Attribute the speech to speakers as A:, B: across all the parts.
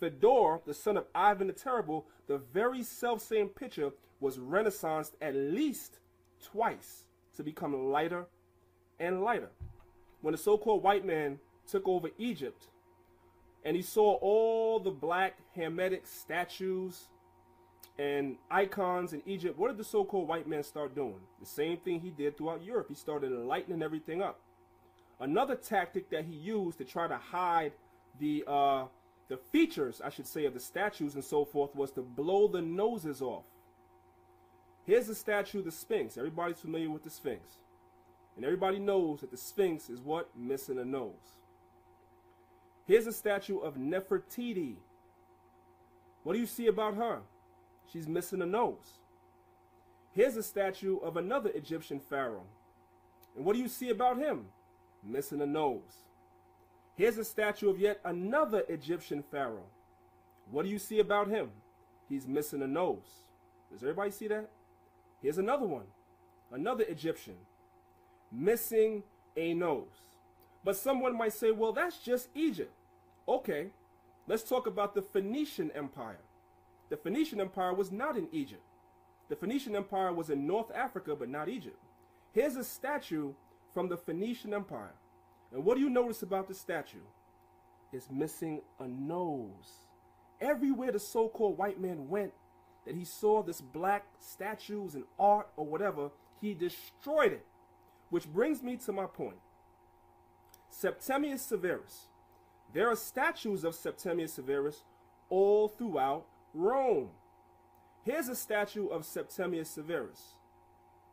A: Fedor, the son of Ivan the Terrible, the very self-same picture was renaissanced at least twice to become lighter and lighter. When the so-called white man took over Egypt and he saw all the black Hamitic statues and icons in Egypt, what did the so-called white man start doing? The same thing he did throughout Europe. He started lightening everything up. Another tactic that he used to try to hide the features, I should say, of the statues and so forth was to blow the noses off. Here's the statue of the Sphinx. Everybody's familiar with the Sphinx. And everybody knows that the Sphinx is what? Missing a nose. Here's a statue of Nefertiti. What do you see about her? She's missing a nose. Here's a statue of another Egyptian pharaoh. And what do you see about him? Missing a nose. Here's a statue of yet another Egyptian pharaoh. What do you see about him? He's missing a nose. Does everybody see that? Here's another one. Another Egyptian. Missing a nose. But someone might say, well, that's just Egypt. Okay, let's talk about the Phoenician Empire. The Phoenician Empire was not in Egypt. The Phoenician Empire was in North Africa, but not Egypt. Here's a statue from the Phoenician Empire. And what do you notice about the statue? It's missing a nose. Everywhere the so-called white man went, that he saw this black statues and art or whatever, he destroyed it. Which brings me to my point. Septimius Severus. There are statues of Septimius Severus all throughout Rome. Here's a statue of Septimius Severus.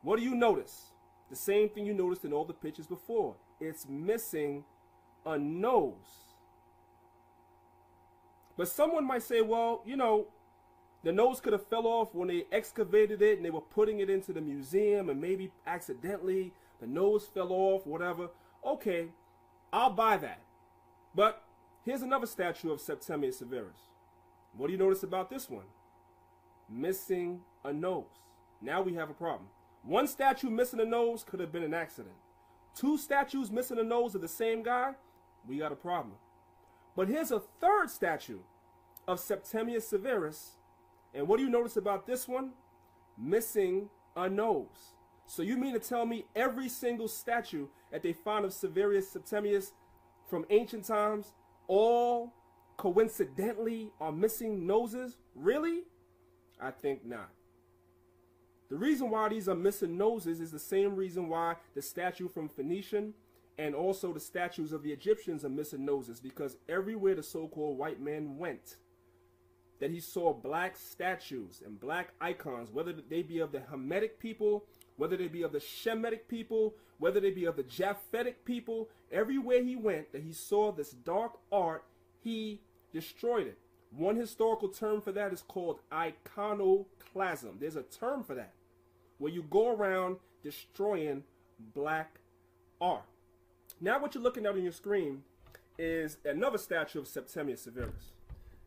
A: What do you notice? The same thing you noticed in all the pictures before. It's missing a nose. But someone might say, well, you know, the nose could have fell off when they excavated it and they were putting it into the museum, and maybe accidentally the nose fell off, whatever. Okay, I'll buy that. But here's another statue of Septimius Severus. What do you notice about this one? Missing a nose. Now we have a problem. One statue missing a nose could have been an accident. Two statues missing a nose of the same guy, we got a problem. But here's a third statue of Septimius Severus. And what do you notice about this one? Missing a nose. So you mean to tell me every single statue that they find of Severus Septimius from ancient times all coincidentally are missing noses? Really? I think not. The reason why these are missing noses is the same reason why the statue from Phoenician and also the statues of the Egyptians are missing noses, because everywhere the so-called white man went, that he saw black statues and black icons, whether they be of the Hamitic people, whether they be of the Shemitic people, whether they be of the Japhetic people, everywhere he went that he saw this dark art, he destroyed it. One historical term for that is called iconoclasm. There's a term for that, where you go around destroying black art. Now what you're looking at on your screen is another statue of Septimius Severus.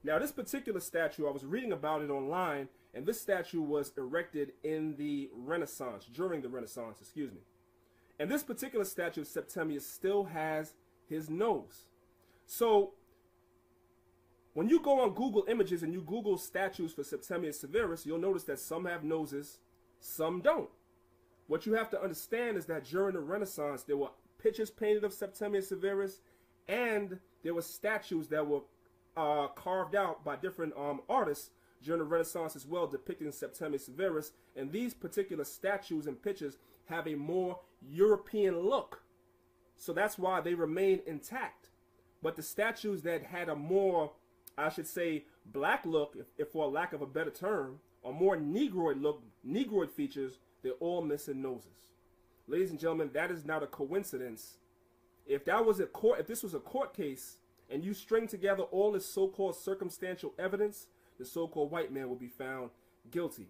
A: Now this particular statue, I was reading about it online, and this statue was erected in the Renaissance, during the Renaissance, excuse me. And this particular statue of Septimius still has his nose. So when you go on Google Images and you Google statues for Septimius Severus, you'll notice that some have noses, some don't. What you have to understand is that during the Renaissance, there were pictures painted of Septimius Severus, and there were statues that were carved out by different artists during the Renaissance as well, depicting Septimius Severus. And these particular statues and pictures have a more European look. So that's why they remain intact. But the statues that had a more, I should say, black look, if for lack of a better term, or more Negroid look, Negroid features, they're all missing noses. Ladies and gentlemen, that is not a coincidence. If that was a court, if this was a court case, and you string together all this so-called circumstantial evidence, the so-called white man will be found guilty.